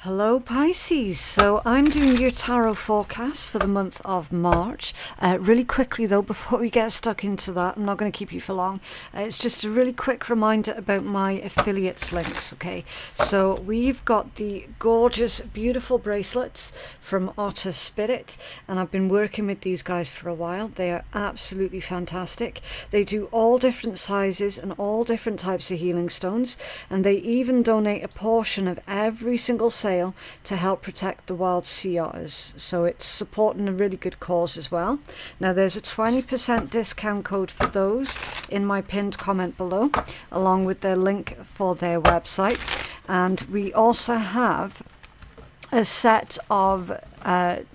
Hello Pisces, so I'm doing your tarot forecast for the month of March. Really quickly though, before we get stuck into that, I'm not going to keep you for long. It's just a really quick reminder about my affiliates links, okay? So we've got the gorgeous, beautiful bracelets from Otter Spirit, and I've been working with these guys for a while. They are absolutely fantastic. They do all different sizes and all different types of healing stones, and they even donate a portion of every single sale to help protect the wild sea otters, so it's supporting a really good cause as well. Now there's a 20% discount code for those in my pinned comment below, along with their link for their website. And we also have a set of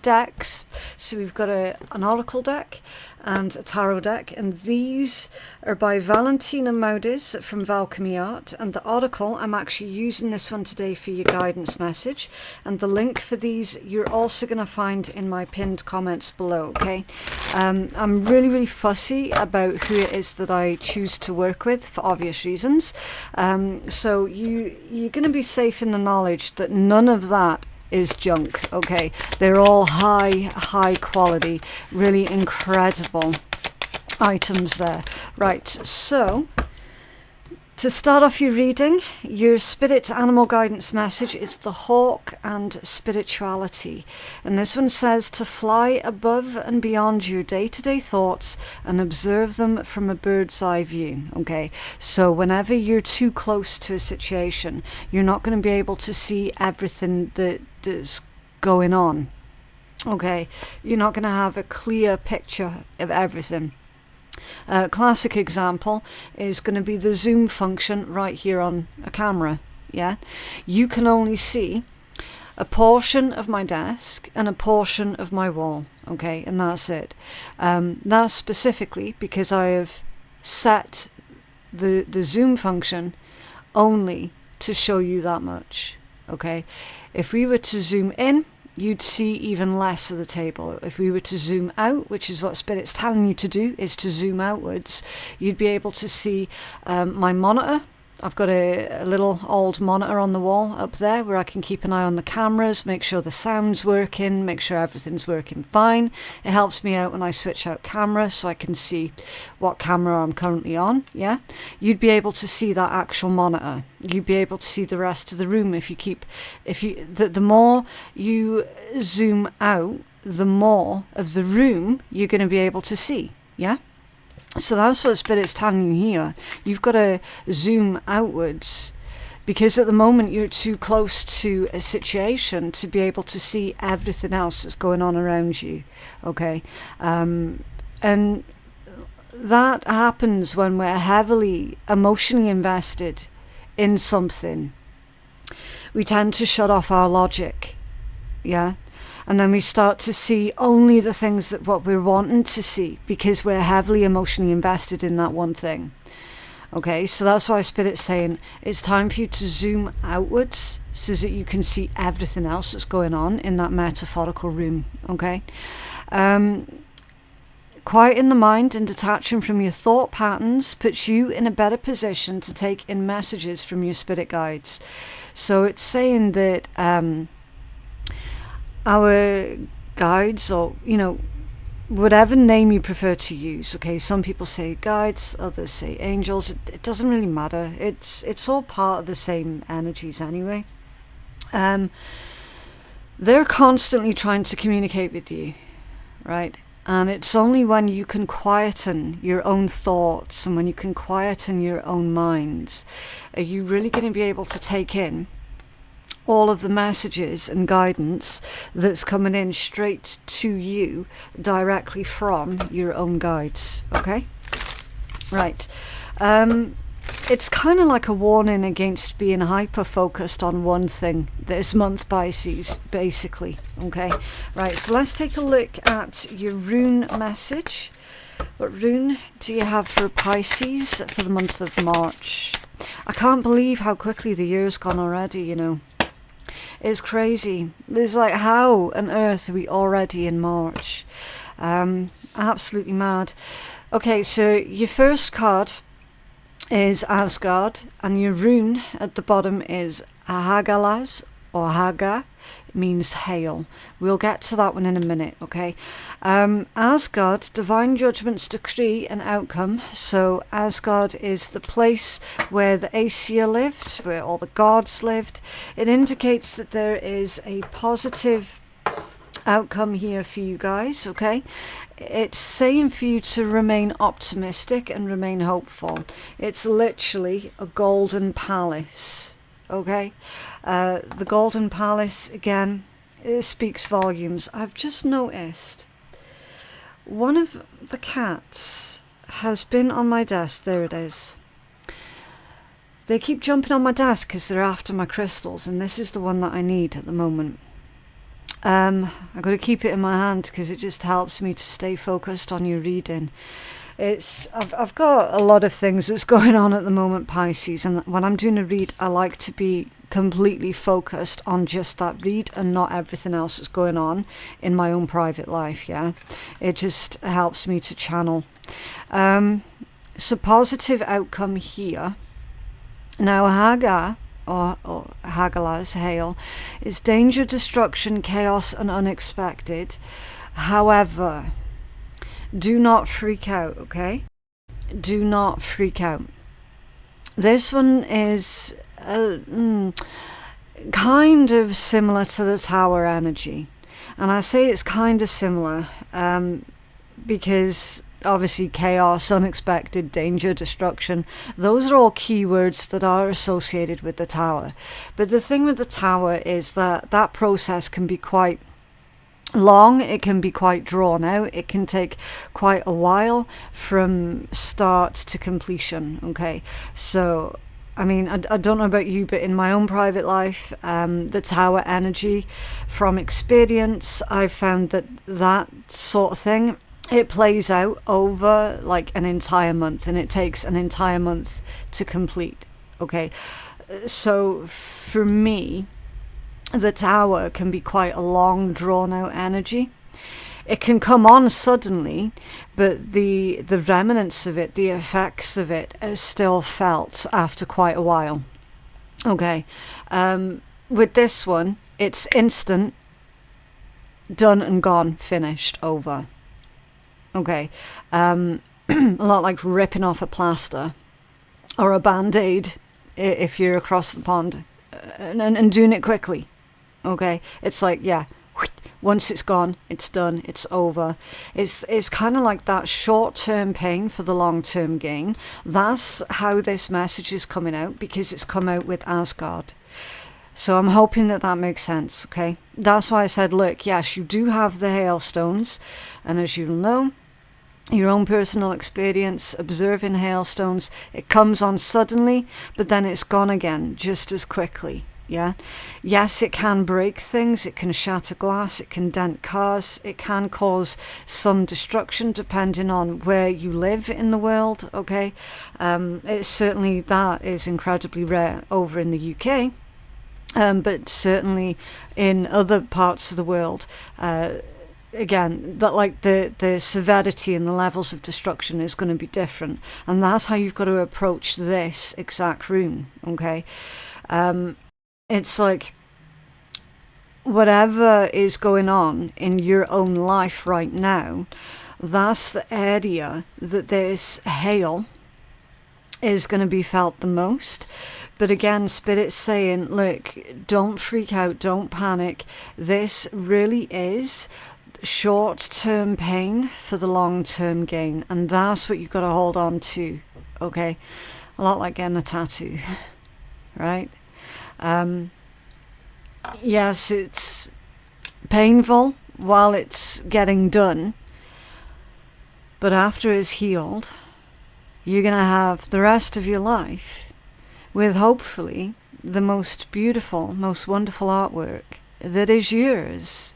decks. So we've got an oracle deck and a tarot deck, and these are by Valentina Modis from Valkyrie Art. And the oracle, I'm actually using this one today for your guidance message, and the link for these you're also going to find in my pinned comments below, okay? I'm really fussy about who it is that I choose to work with for obvious reasons, so you're going to be safe in the knowledge that none of that is junk, okay? They're all high quality, really incredible items there. Right, so to start off your reading, your spirit animal guidance message is the hawk and spirituality. And this one says to fly above and beyond your day-to-day thoughts and observe them from a bird's eye view. Okay, so whenever you're too close to a situation, you're not going to be able to see everything that's going on. Okay, you're not going to have a clear picture of everything. A classic example is going to be the zoom function right here on a camera. Yeah, you can only see a portion of my desk and a portion of my wall, okay, and that's it. That's specifically because I have set the zoom function only to show you that much, okay? If we were to zoom in, you'd see even less of the table. If we were to zoom out, which is what Spirit's telling you to do, is to zoom outwards, you'd be able to see my monitor. I've got a little old monitor on the wall up there where I can keep an eye on the cameras, make sure the sound's working, make sure everything's working fine. It helps me out when I switch out camera so I can see what camera I'm currently on, yeah? You'd be able to see that actual monitor. You'd be able to see the rest of the room the more you zoom out, the more of the room you're going to be able to see, yeah? So that's what Spirit's telling you here. You've got to zoom outwards because at the moment you're too close to a situation to be able to see everything else that's going on around you, okay? And that happens when we're heavily emotionally invested in something. We tend to shut off our logic, yeah? And then we start to see only the things that what we're wanting to see because we're heavily emotionally invested in that one thing. Okay, so that's why Spirit's saying it's time for you to zoom outwards so that you can see everything else that's going on in that metaphorical room, okay? Quieting the mind and detaching from your thought patterns puts you in a better position to take in messages from your spirit guides. So it's saying that our guides, or whatever name you prefer to use, okay, some people say guides, others say angels, it doesn't really matter, it's all part of the same energies anyway. They're constantly trying to communicate with you, right? And it's only when you can quieten your own thoughts and when you can quieten your own minds are you really going to be able to take in all of the messages and guidance that's coming in straight to you directly from your own guides, okay? Right. It's kind of like a warning against being hyper-focused on one thing this month, Pisces, basically, okay? Right, so let's take a look at your rune message. What rune do you have for Pisces for the month of March? I can't believe how quickly the year's gone already, It's crazy. It's like, how on earth are we already in March? Absolutely mad. Okay, so your first card is Asgard, and your rune at the bottom is Hagalaz or Haga means hail. We'll get to that one in a minute, okay? Asgard, divine judgment's decree and outcome. So Asgard is the place where the Aesir lived, where all the gods lived. It indicates that there is a positive outcome here for you guys, okay? It's saying for you to remain optimistic and remain hopeful. It's literally a golden palace, okay? The golden palace, again, it speaks volumes. I've just noticed one of the cats has been on my desk. There it is. They keep jumping on my desk because they're after my crystals, and this is the one that I need at the moment. I've got to keep it in my hand because it just helps me to stay focused on your reading. I've got a lot of things that's going on at the moment, Pisces, and when I'm doing a read, I like to be completely focused on just that read and not everything else that's going on in my own private life, yeah? It just helps me to channel. So positive outcome here. Now, Haga, or Hagalas, hail, is danger, destruction, chaos, and unexpected. However, do not freak out, okay? Do not freak out. This one is kind of similar to the Tower energy. And I say it's kind of similar because obviously chaos, unexpected, danger, destruction, those are all keywords that are associated with the Tower. But the thing with the Tower is that that process can be quite long, it can be quite drawn out, it can take quite a while from start to completion, okay? So I mean, I don't know about you, but in my own private life, the Tower energy, from experience, I've found that that sort of thing, it plays out over like an entire month, and it takes an entire month to complete, okay? So for me, the Tower can be quite a long, drawn-out energy. It can come on suddenly, but the remnants of it, the effects of it, are still felt after quite a while. Okay, with this one, it's instant, done and gone, finished, over. Okay, a lot like ripping off a plaster or a band-aid if you're across the pond, and doing it quickly. Okay, it's like, yeah, once it's gone, it's done, it's over. It's kind of like that short-term pain for the long-term gain. That's how this message is coming out, because it's come out with Asgard. So I'm hoping that that makes sense, okay? That's why I said, look, yes, you do have the hailstones, and as you'll know, your own personal experience observing hailstones, it comes on suddenly, but then it's gone again just as quickly. Yeah, yes, it can break things, it can shatter glass, it can dent cars, it can cause some destruction depending on where you live in the world, okay? It's certainly, that is incredibly rare over in the UK, but certainly in other parts of the world, again, that like the severity and the levels of destruction is going to be different, and that's how you've got to approach this exact rune, okay? It's like whatever is going on in your own life right now, that's the area that this hail is going to be felt the most. But again, Spirit's saying, look, don't freak out, don't panic. This really is short-term pain for the long-term gain, and that's what you've got to hold on to, okay? A lot like getting a tattoo, right? Yes, it's painful while it's getting done, but after it's healed, you're going to have the rest of your life with hopefully the most beautiful, most wonderful artwork that is yours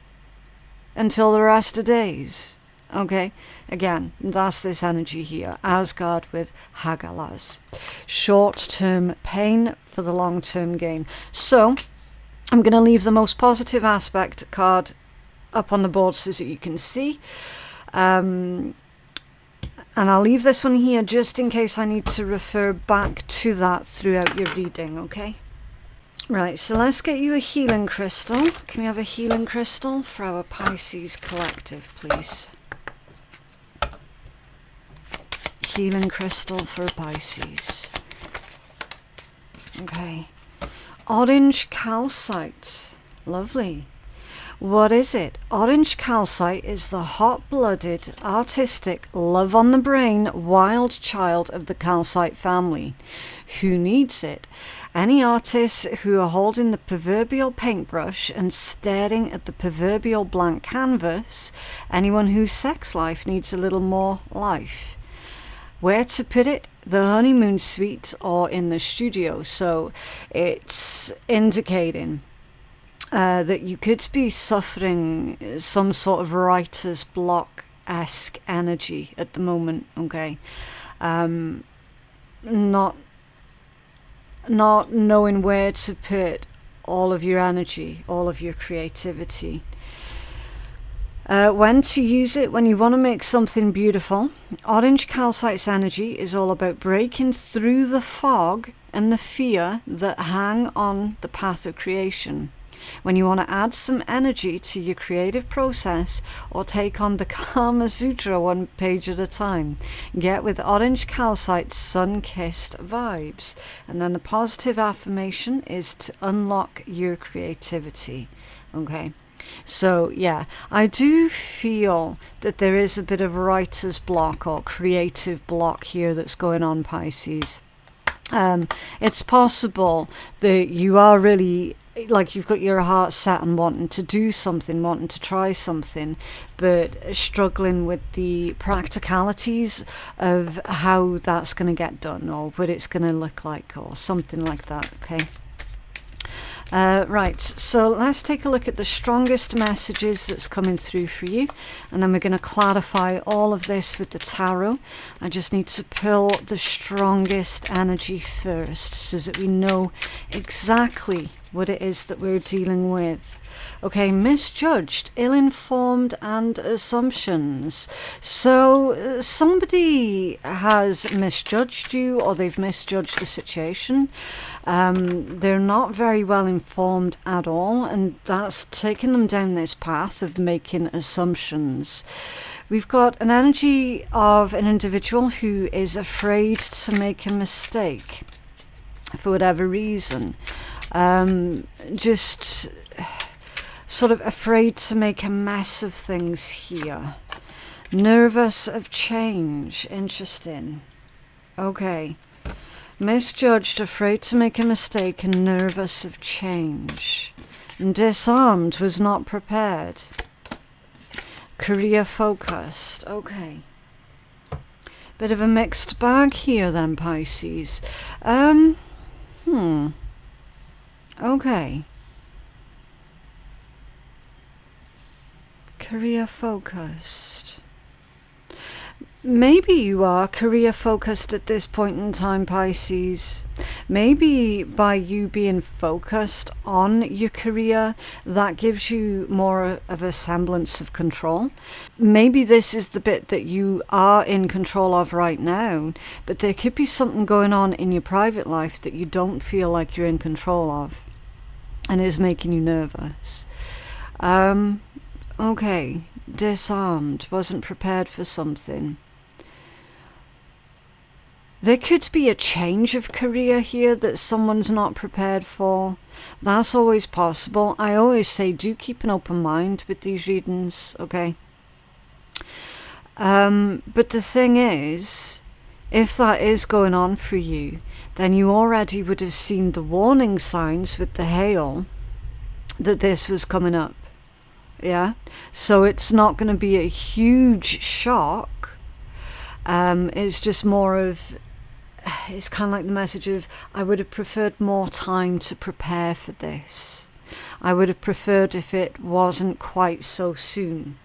until the rest of days. Okay, again, that's this energy here. Asgard with Hagalas. Short-term pain for the long-term gain. So, I'm going to leave the most positive aspect card up on the board so that you can see. And I'll leave this one here just in case I need to refer back to that throughout your reading, okay? Right, so let's get you a healing crystal. Can we have a healing crystal for our Pisces collective, please? Healing crystal for Pisces. Okay. Orange calcite. Lovely. What is it? Orange calcite is the hot-blooded, artistic, love-on-the-brain, wild child of the calcite family. Who needs it? Any artists who are holding the proverbial paintbrush and staring at the proverbial blank canvas, anyone whose sex life needs a little more life. Where to put it? The honeymoon suite or in the studio. So it's indicating that you could be suffering some sort of writer's block-esque energy at the moment, okay? Not knowing where to put all of your energy, all of your creativity. When to use it, when you want to make something beautiful. Orange calcite's energy is all about breaking through the fog and the fear that hang on the path of creation. When you want to add some energy to your creative process or take on the Kama Sutra one page at a time, get with orange calcite sun-kissed vibes. And then the positive affirmation is to unlock your creativity. Okay, so yeah, I do feel that there is a bit of writer's block or creative block here that's going on, Pisces. It's possible that you are really, like, you've got your heart set on wanting to do something, wanting to try something, but struggling with the practicalities of how that's going to get done or what it's going to look like or something like that, okay? Right, so let's take a look at the strongest messages that's coming through for you, and then we're going to clarify all of this with the tarot. I just need to pull the strongest energy first so that we know exactly what it is that we're dealing with. Okay, misjudged, ill-informed, and assumptions. So somebody has misjudged you, or they've misjudged the situation. They're not very well informed at all, and that's taken them down this path of making assumptions. We've got an energy of an individual who is afraid to make a mistake for whatever reason. Just sort of afraid to make a mess of things here. Nervous of change. Interesting. Okay. Misjudged, afraid to make a mistake, and nervous of change. Disarmed, was not prepared. Career focused. Okay. Bit of a mixed bag here then, Pisces. Okay. Career focused. Maybe you are career focused at this point in time, Pisces. Maybe by you being focused on your career, that gives you more of a semblance of control. Maybe this is the bit that you are in control of right now, but there could be something going on in your private life that you don't feel like you're in control of and is making you nervous. Okay, disarmed, wasn't prepared for something. There could be a change of career here that someone's not prepared for. That's always possible. I always say do keep an open mind with these readings, okay? But the thing is, if that is going on for you, then you already would have seen the warning signs with the hail that this was coming up. Yeah, so it's not going to be a huge shock. It's just more of, it's kind of like the message of, I would have preferred more time to prepare for this. I would have preferred if it wasn't quite so soon.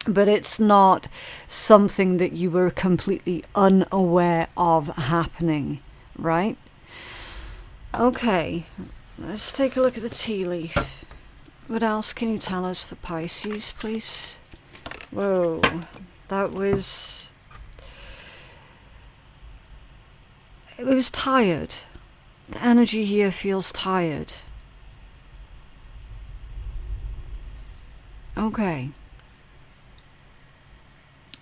But it's not something that you were completely unaware of happening, right? Okay, let's take a look at the tea leaf. What else can you tell us for Pisces, please? Whoa, that was... It was tired. The energy here feels tired. Okay.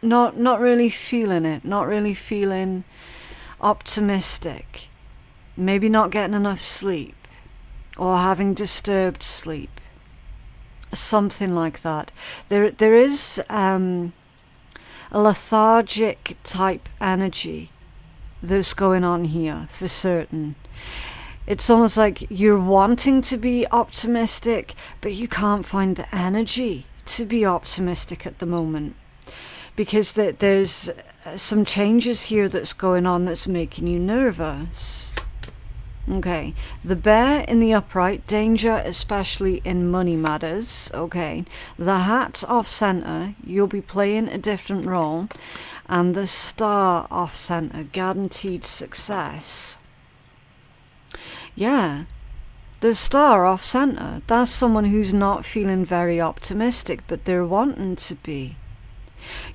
Not really feeling it. Not really feeling optimistic. Maybe not getting enough sleep. Or having disturbed sleep. Something like that. There is a lethargic type energy that's going on here for certain. It's almost like you're wanting to be optimistic, but you can't find the energy to be optimistic at the moment. Because there's some changes here that's going on that's making you nervous. Okay, the bear in the upright, danger especially in money matters. Okay, the hat off center, you'll be playing a different role. And the star off center, guaranteed success. Yeah, the star off center, that's someone who's not feeling very optimistic, but they're wanting to be.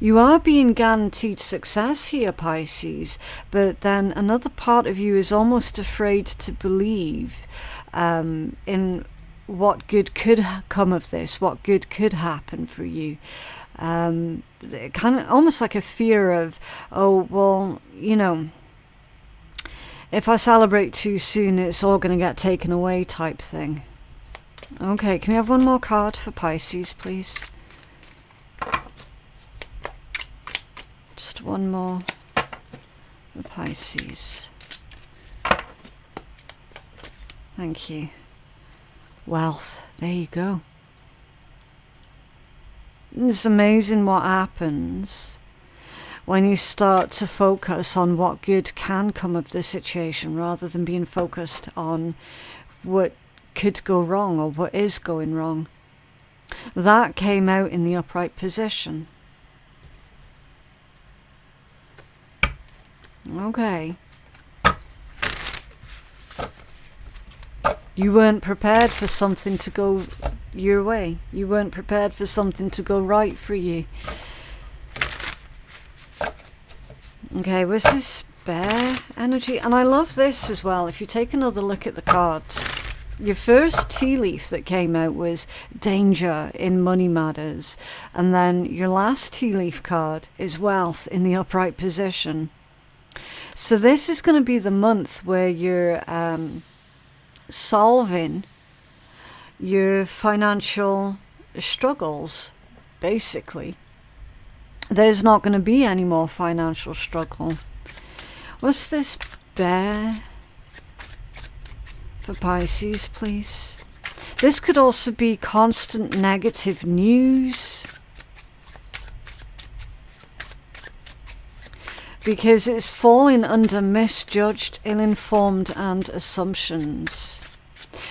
You are being guaranteed success here, Pisces, but then another part of you is almost afraid to believe in what good could come of this, what good could happen for you. Kind of almost like a fear of, oh, well, you know, if I celebrate too soon, it's all going to get taken away type thing. Okay, can we have one more card for Pisces, please? Just one more for Pisces. Thank you. Wealth. There you go. It's amazing what happens when you start to focus on what good can come of the situation rather than being focused on what could go wrong or what is going wrong. That came out in the upright position. Okay. You weren't prepared for something to go your way. You weren't prepared for something to go right for you. Okay, what's this bear energy? And I love this as well. If you take another look at the cards, your first tea leaf that came out was danger in money matters. And then your last tea leaf card is wealth in the upright position. So this is going to be the month where you're solving your financial struggles, basically. There's not going to be any more financial struggle. What's this bear for Pisces, please? This could also be constant negative news. Because it's falling under misjudged, ill-informed and assumptions.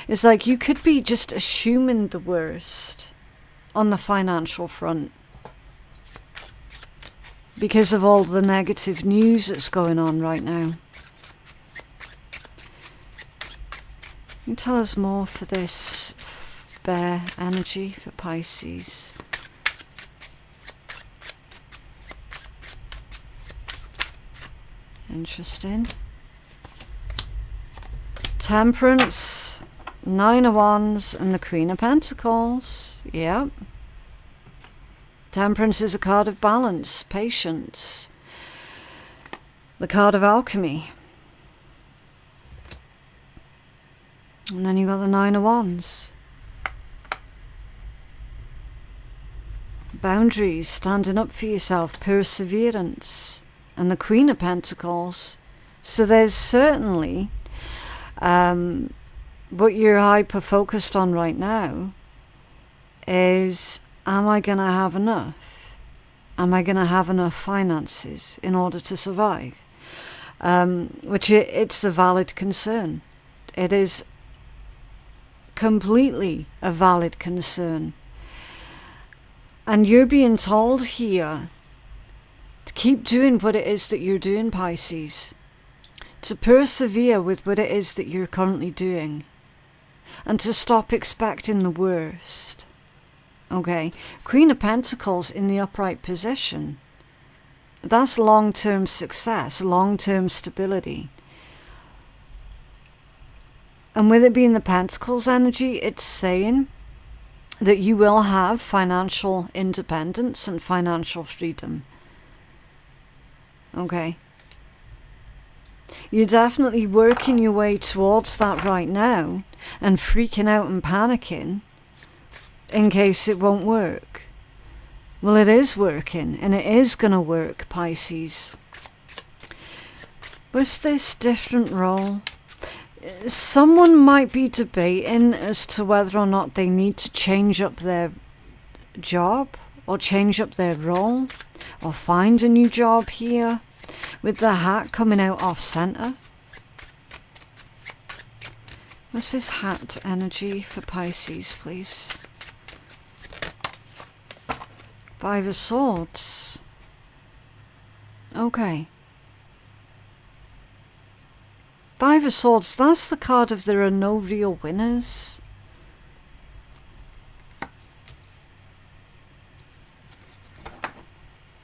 It's like you could be just assuming the worst on the financial front. Because of all the negative news that's going on right now. Can you tell us more for this bear energy for Pisces? Interesting. Temperance, Nine of Wands, and the Queen of Pentacles. Yep. Temperance is a card of balance, patience. The card of alchemy. And then you got the Nine of Wands. Boundaries, standing up for yourself, perseverance. And the Queen of Pentacles. So there's certainly what you're hyper focused on right now is, am I going to have enough? Am I going to have enough finances in order to survive? Which it's a valid concern. It is completely a valid concern. And you're being told here to keep doing what it is that you're doing, Pisces. To persevere with what it is that you're currently doing. And to stop expecting the worst. Okay, Queen of Pentacles in the upright position. That's long-term success, long-term stability. And with it being the Pentacles energy, it's saying that you will have financial independence and financial freedom. Okay. You're definitely working your way towards that right now and freaking out and panicking in case it won't work. Well, it is working, and it is going to work, Pisces. What's this different role? Someone might be debating as to whether or not they need to change up their job or change up their role or find a new job here with the hat coming out off center. What's this hat energy for Pisces, please? Five of Swords. Okay. Five of Swords, that's the card of there are no real winners.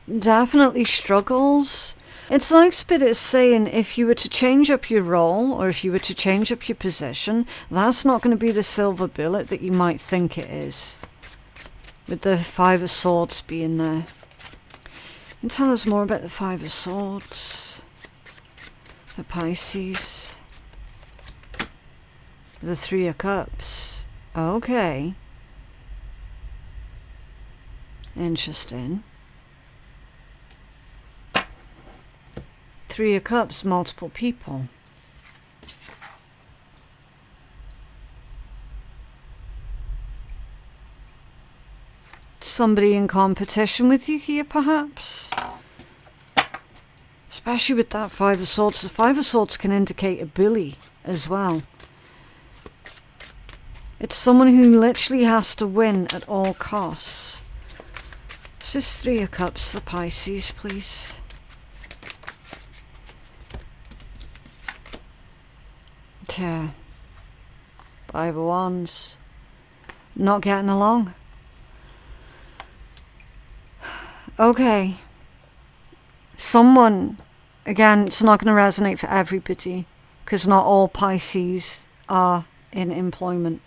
Definitely struggles. It's like Spirit saying if you were to change up your role or if you were to change up your position, that's not going to be the silver bullet that you might think it is. With the Five of Swords being there. And tell us more about the Five of Swords. For Pisces. The Three of Cups. Okay. Interesting. Three of Cups, multiple people. Somebody in competition with you here, perhaps? Especially with that Five of Swords. The Five of Swords can indicate a bully as well. It's someone who literally has to win at all costs. This is Three of Cups for Pisces, please. Yeah. Five of Wands. Not getting along. Okay. Someone, again, it's not going to resonate for everybody because not all Pisces are in employment.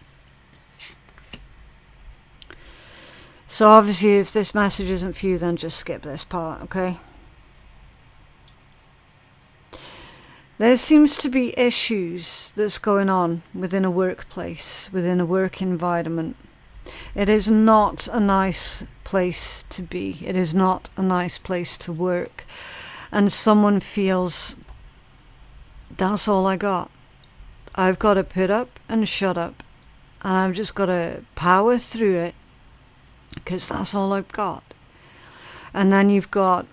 So obviously if this message isn't for you, then just skip this part, okay? There seems to be issues that's going on within a workplace, within a work environment. It is not a nice place to be. It is not a nice place to work. And someone feels, that's all I got. I've got to put up and shut up. And I've just got to power through it because that's all I've got. And then you've got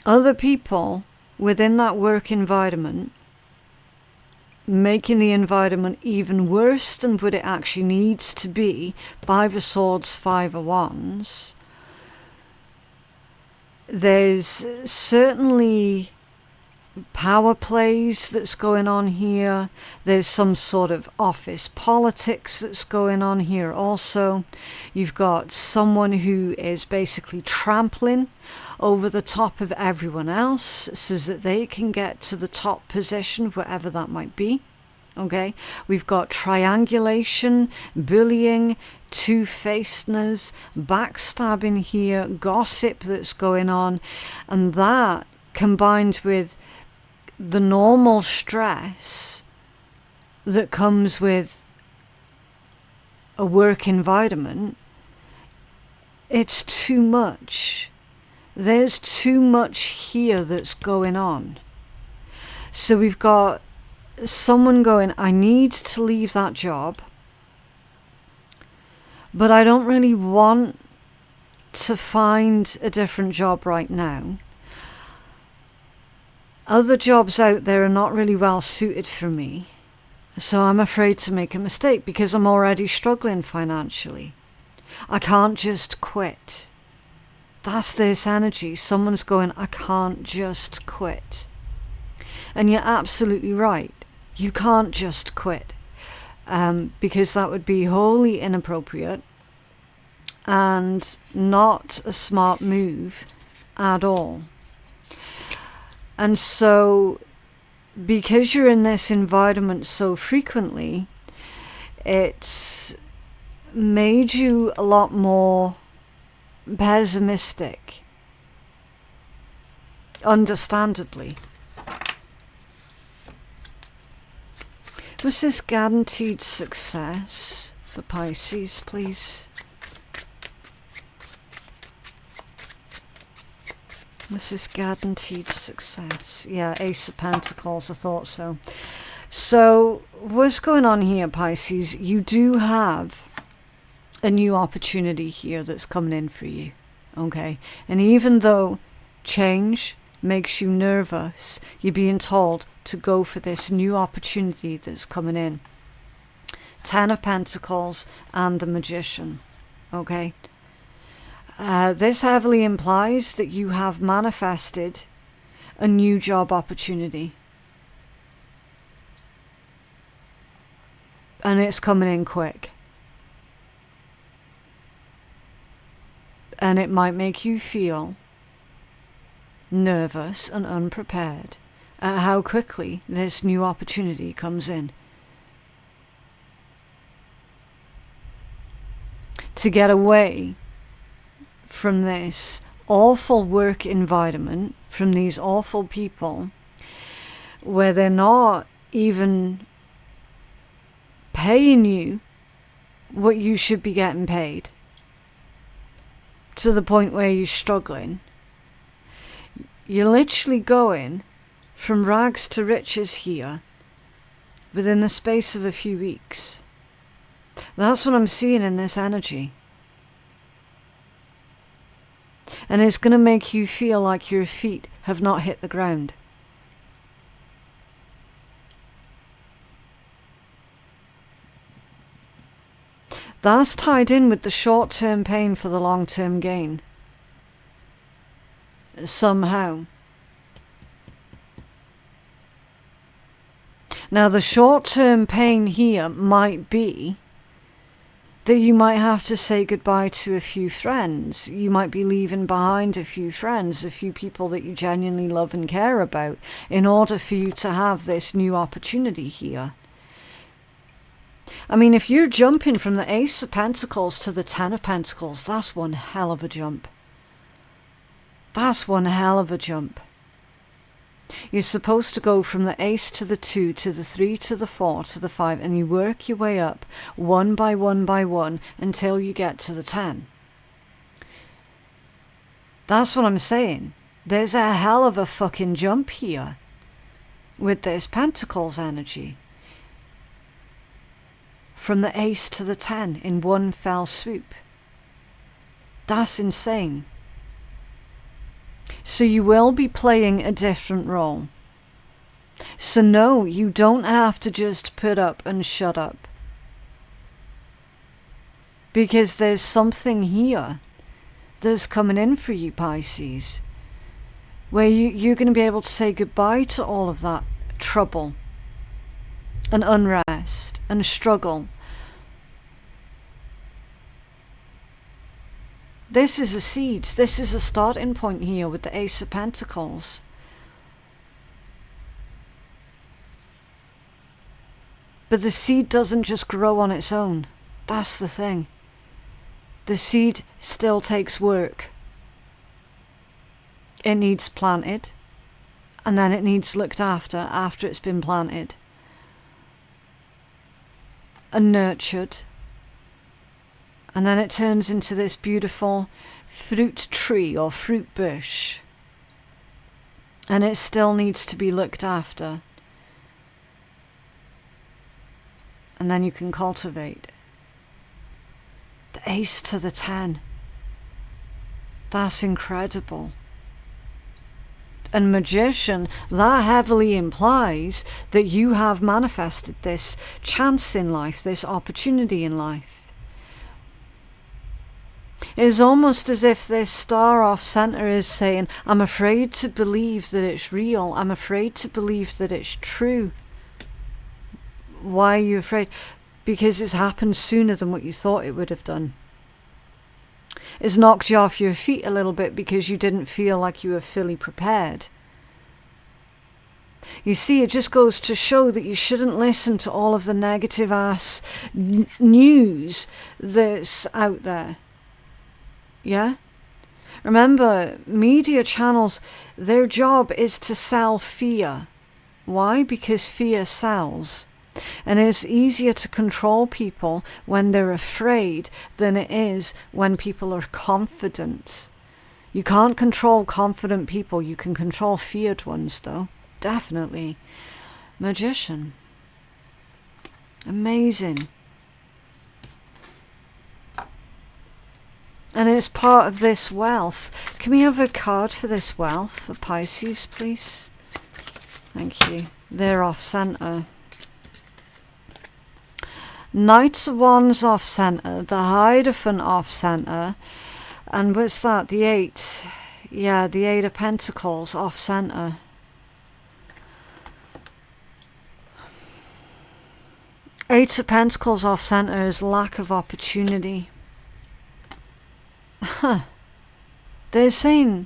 other people within that work environment making the environment even worse than what it actually needs to be. Five of Swords, Five of Wands. There's certainly power plays that's going on here. There's some sort of office politics that's going on here also. You've got someone who is basically trampling over the top of everyone else so that they can get to the top position, whatever that might be. Okay, we've got triangulation, bullying, two-facedness, backstabbing here, gossip that's going on, and that combined with the normal stress that comes with a work environment, it's too much. There's too much here that's going on. So we've got someone going, I need to leave that job, but I don't really want to find a different job right now. Other jobs out there are not really well suited for me, so I'm afraid to make a mistake because I'm already struggling financially. I can't just quit. That's this energy. Someone's going, I can't just quit. And you're absolutely right. You can't just quit because that would be wholly inappropriate and not a smart move at all. And so because you're in this environment so frequently, it's made you a lot more pessimistic, understandably. Was this guaranteed success for Pisces, please? Was this guaranteed success? Yeah, Ace of Pentacles, I thought so. So, what's going on here, Pisces? You do have a new opportunity here that's coming in for you, okay? And even though change makes you nervous, you're being told to go for this new opportunity that's coming in. 10 of Pentacles and the Magician, okay? This heavily implies that you have manifested a new job opportunity. And it's coming in quick. And it might make you feel nervous and unprepared at how quickly this new opportunity comes in. To get away from this awful work environment, from these awful people, where they're not even paying you what you should be getting paid, to the point where you're struggling. You're literally going from rags to riches here within the space of a few weeks. That's what I'm seeing in this energy. And it's going to make you feel like your feet have not hit the ground. That's tied in with the short-term pain for the long-term gain. Somehow. Now, the short-term pain here might be that you might have to say goodbye to a few friends. You might be leaving behind a few friends, a few people that you genuinely love and care about, in order for you to have this new opportunity here. I mean, if you're jumping from the Ace of Pentacles to the 10 of Pentacles, that's one hell of a jump. That's one hell of a jump. You're supposed to go from the Ace to the 2, to the 3, to the 4, to the 5, and you work your way up one by one by one until you get to the 10. That's what I'm saying. There's a hell of a fucking jump here with this Pentacles energy. From the Ace to the 10 in one fell swoop. That's insane. So you will be playing a different role. So no, you don't have to just put up and shut up. Because there's something here that's coming in for you, Pisces, where you're going to be able to say goodbye to all of that trouble and unrest and struggle. This is a seed. This is a starting point here with the Ace of Pentacles. But the seed doesn't just grow on its own. That's the thing. The seed still takes work. It needs planted, and then it needs looked after it's been planted and nurtured. And then it turns into this beautiful fruit tree or fruit bush. And it still needs to be looked after. And then you can cultivate. The Ace to the 10. That's incredible. And Magician, that heavily implies that you have manifested this chance in life, this opportunity in life. It's almost as if this star off center is saying, I'm afraid to believe that it's real. I'm afraid to believe that it's true. Why are you afraid? Because it's happened sooner than what you thought it would have done. It's knocked you off your feet a little bit because you didn't feel like you were fully prepared. You see, it just goes to show that you shouldn't listen to all of the negative ass news that's out there. Yeah? Remember, media channels, their job is to sell fear. Why? Because fear sells. And it's easier to control people when they're afraid than it is when people are confident. You can't control confident people. You can control feared ones, though. Definitely. Magician. Amazing. And it's part of this wealth. Can we have a card for this wealth for Pisces, please? Thank you. They're off center. Knight of Wands off center. The Hierophant off center. And what's that? The 8. Yeah, the 8 of Pentacles off center. Eight of Pentacles off center is lack of opportunity. They're saying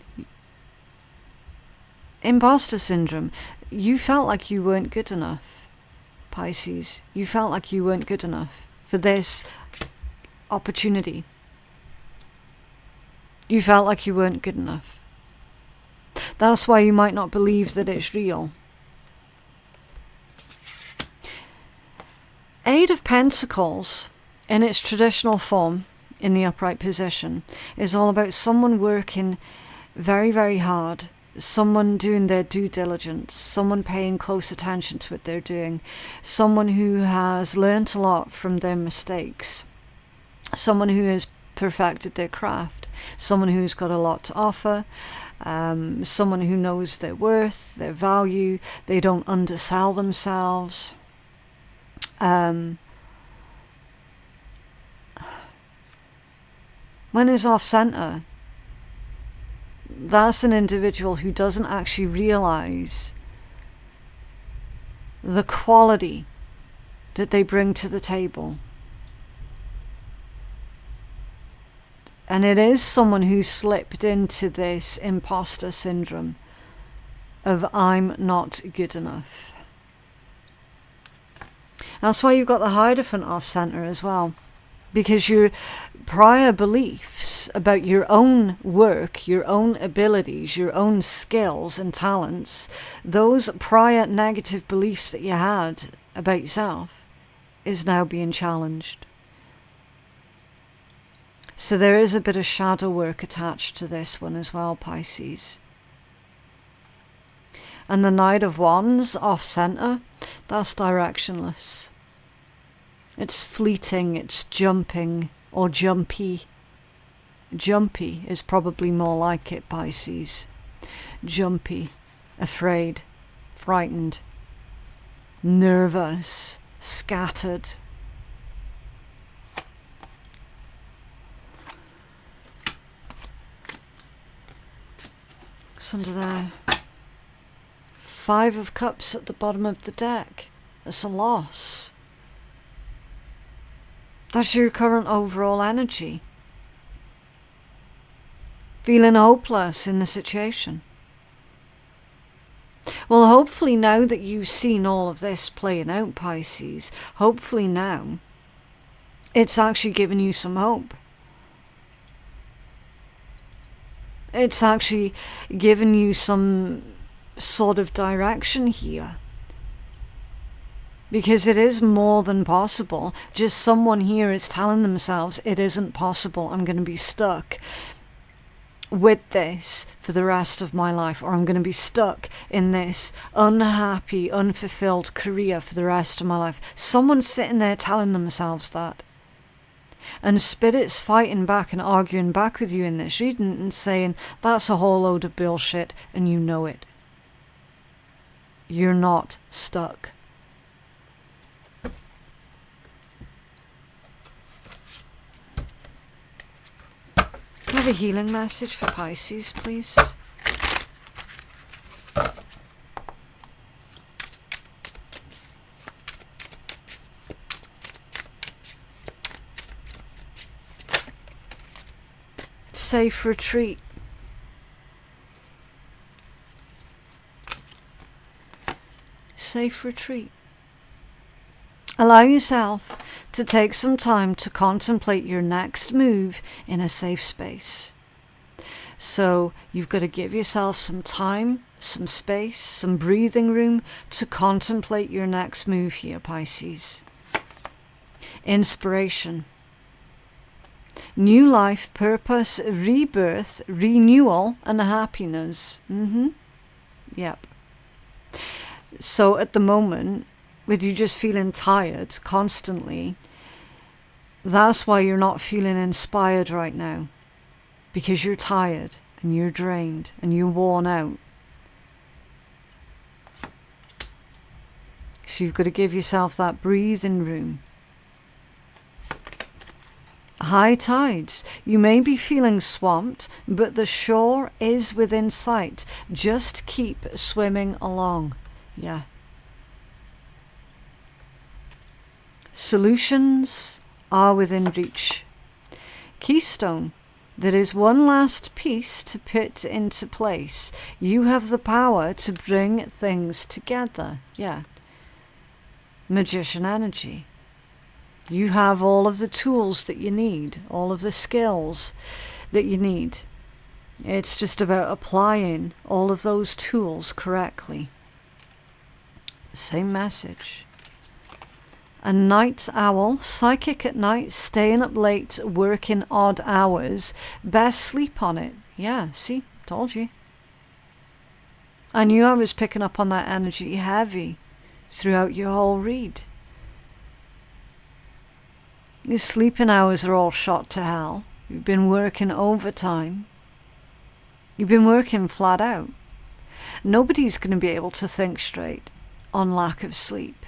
imposter syndrome. You felt like you weren't good enough, Pisces. You felt like you weren't good enough for this opportunity. You felt like you weren't good enough. That's why you might not believe that it's real. Eight of Pentacles in its traditional form in the upright position is all about someone working very, very hard, someone doing their due diligence, someone paying close attention to what they're doing, someone who has learnt a lot from their mistakes, someone who has perfected their craft, someone who's got a lot to offer, someone who knows their worth, their value, they don't undersell themselves. When it's off center, that's an individual who doesn't actually realize the quality that they bring to the table. And it is someone who slipped into this imposter syndrome of I'm not good enough. That's why you've got the Hierophant off center as well. Because your prior beliefs about your own work, your own abilities, your own skills and talents, those prior negative beliefs that you had about yourself is now being challenged. So there is a bit of shadow work attached to this one as well, Pisces. And the Knight of Wands off center, that's directionless. It's fleeting, it's jumping, or jumpy. Jumpy is probably more like it, Pisces. Jumpy, afraid, frightened, nervous, scattered. What's under there? 5 of Cups at the bottom of the deck. That's a loss. That's your current overall energy. Feeling hopeless in the situation. Well, hopefully now that you've seen all of this playing out, Pisces, hopefully now it's actually given you some hope. It's actually given you some sort of direction here. Because it is more than possible. Just someone here is telling themselves it isn't possible. I'm going to be stuck with this for the rest of my life. Or I'm going to be stuck in this unhappy, unfulfilled career for the rest of my life. Someone's sitting there telling themselves that. And Spirit's fighting back and arguing back with you in this reading and saying that's a whole load of bullshit and you know it. You're not stuck. Have a healing message for Pisces, please. Safe retreat. safe retreat. Allow yourself to take some time to contemplate your next move in a safe space. So you've got to give yourself some time, some space, some breathing room to contemplate your next move here, Pisces. Inspiration. New life, purpose, rebirth, renewal, and happiness. Yep. So at the moment, with you just feeling tired constantly, that's why you're not feeling inspired right now. Because you're tired and you're drained and you're worn out. So you've got to give yourself that breathing room. High tides. You may be feeling swamped, but the shore is within sight. Just keep swimming along. Yeah. Solutions are within reach. Keystone. There is one last piece to put into place. You have the power to bring things together. Yeah. Magician energy. You have all of the tools that you need, all of the skills that you need. It's just about applying all of those tools correctly. Same message. A night owl, psychic at night, staying up late, working odd hours. Best sleep on it. Yeah, see, told you. I knew I was picking up on that energy heavy throughout your whole read. Your sleeping hours are all shot to hell. You've been working overtime. You've been working flat out. Nobody's going to be able to think straight on lack of sleep.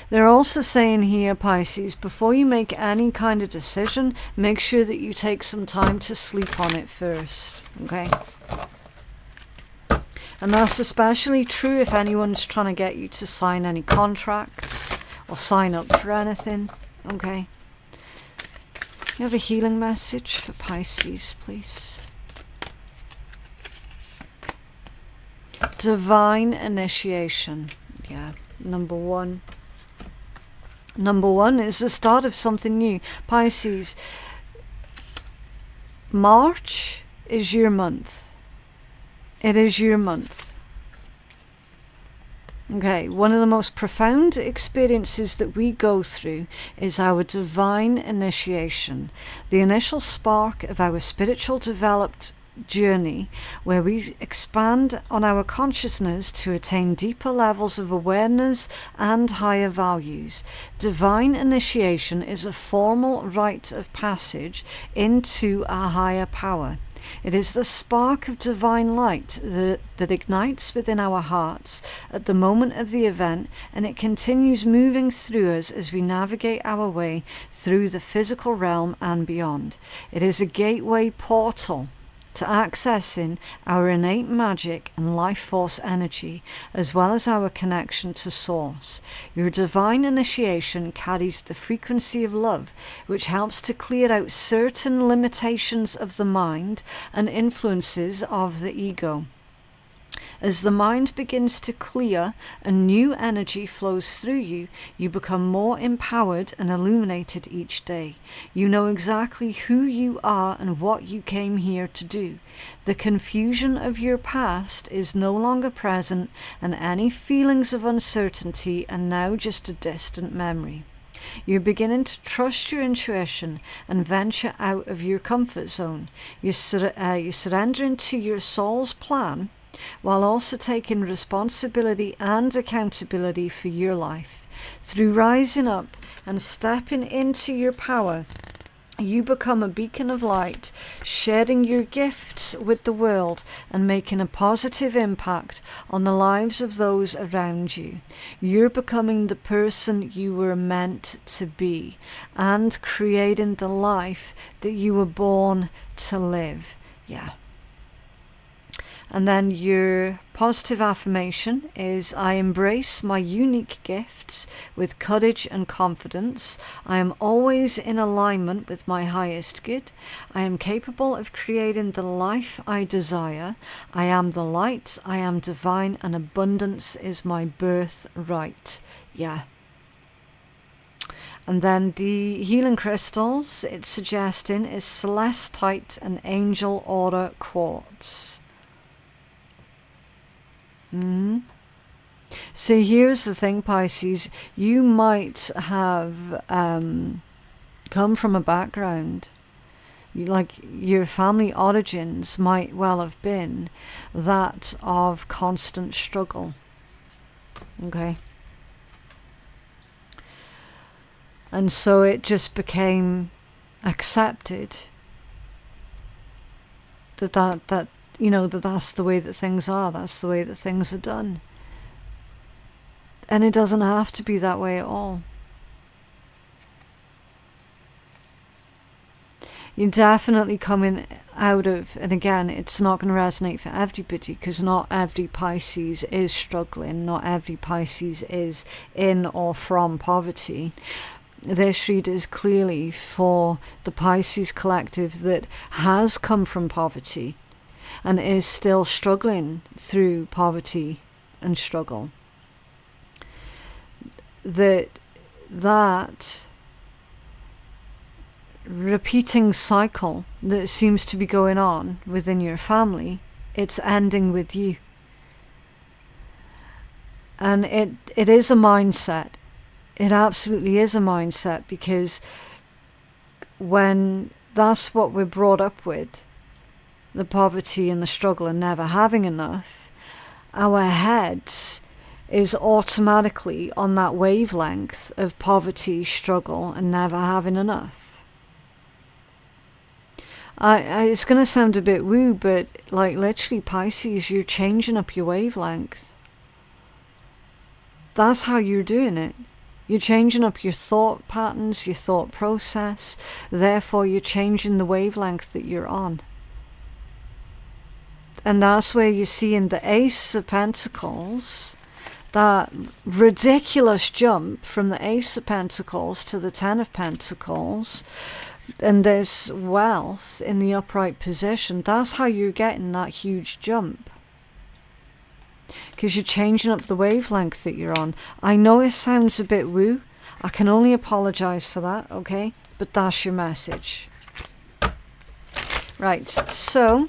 They're also saying here, Pisces, before you make any kind of decision, make sure that you take some time to sleep on it first, okay? And that's especially true if anyone's trying to get you to sign any contracts or sign up for anything, okay? You have a healing message for Pisces, please. Divine initiation. Yeah, number one. Number one is the start of something new. Pisces, March is your month. It is your month. Okay, one of the most profound experiences that we go through is our divine initiation, the initial spark of our spiritual developed journey, where we expand on our consciousness to attain deeper levels of awareness and higher values. Divine initiation is a formal rite of passage into a higher power. It is the spark of divine light that ignites within our hearts at the moment of the event, and it continues moving through us as we navigate our way through the physical realm and beyond. It is a gateway portal to accessing our innate magic and life force energy, as well as our connection to Source. Your divine initiation carries the frequency of love, which helps to clear out certain limitations of the mind and influences of the ego. As the mind begins to clear and new energy flows through you, you become more empowered and illuminated each day. You know exactly who you are and what you came here to do. The confusion of your past is no longer present, and any feelings of uncertainty are now just a distant memory. You're beginning to trust your intuition and venture out of your comfort zone. You're surrendering to your soul's plan, while also taking responsibility and accountability for your life. Through rising up and stepping into your power, you become a beacon of light, sharing your gifts with the world and making a positive impact on the lives of those around you. You're becoming the person you were meant to be and creating the life that you were born to live. Yeah. And then your positive affirmation is, I embrace my unique gifts with courage and confidence. I am always in alignment with my highest good. I am capable of creating the life I desire. I am the light. I am divine, and abundance is my birthright. Yeah. And then the healing crystals it's suggesting is celestite and angel order quartz. So here's the thing, Pisces. You might have come from a background, like your family origins might well have been that of constant struggle. Okay. And so it just became accepted that you know, that's the way that things are, that's the way that things are done. And it doesn't have to be that way at all. You're definitely coming out of, and again, it's not going to resonate for everybody, because not every Pisces is struggling, not every Pisces is in or from poverty. This read is clearly for the Pisces collective that has come from poverty and is still struggling through poverty and struggle. That repeating cycle that seems to be going on within your family, it's ending with you. And it is a mindset. It absolutely is a mindset, because when that's what we're brought up with, the poverty and the struggle and never having enough, our heads is automatically on that wavelength of poverty, struggle, and never having enough. It's going to sound a bit woo, but like literally, Pisces, you're changing up your wavelength. That's how you're doing it. You're changing up your thought patterns, your thought process. Therefore, you're changing the wavelength that you're on. And that's where you see in the Ace of Pentacles, that ridiculous jump from the Ace of Pentacles to the Ten of Pentacles, and there's wealth in the upright position. That's how you're getting that huge jump. Because you're changing up the wavelength that you're on. I know it sounds a bit woo. I can only apologize for that, okay? But that's your message. Right, so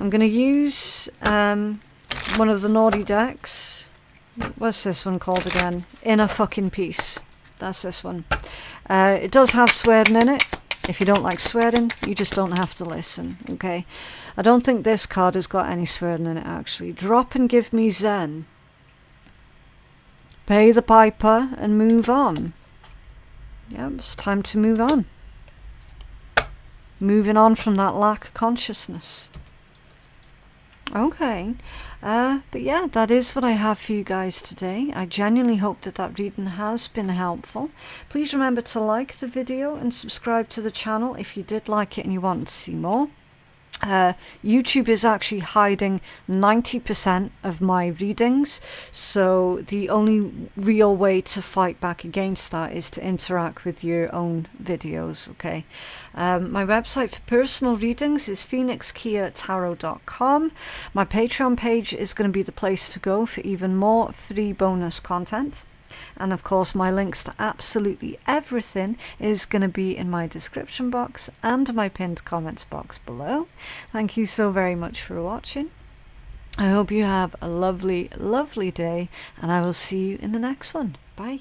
I'm going to use one of the naughty decks. What's this one called again? Inner Fucking Peace. That's this one. It does have swearing in it. If you don't like swearing, you just don't have to listen, okay? I don't think this card has got any swearing in it, actually. Drop and give me Zen. Pay the piper and move on. Yeah, it's time to move on. Moving on from that lack of consciousness. Okay, but yeah, that is what I have for you guys today. I genuinely hope that reading has been helpful. Please remember to like the video and subscribe to the channel if you did like it and you want to see more. YouTube is actually hiding 90% of my readings, so the only real way to fight back against that is to interact with your own videos, okay? My website for personal readings is phoenixkeia@tarot.com. My Patreon page is going to be the place to go for even more free bonus content. And of course, my links to absolutely everything is going to be in my description box and my pinned comments box below. Thank you so very much for watching. I hope you have a lovely, lovely day, and I will see you in the next one. Bye.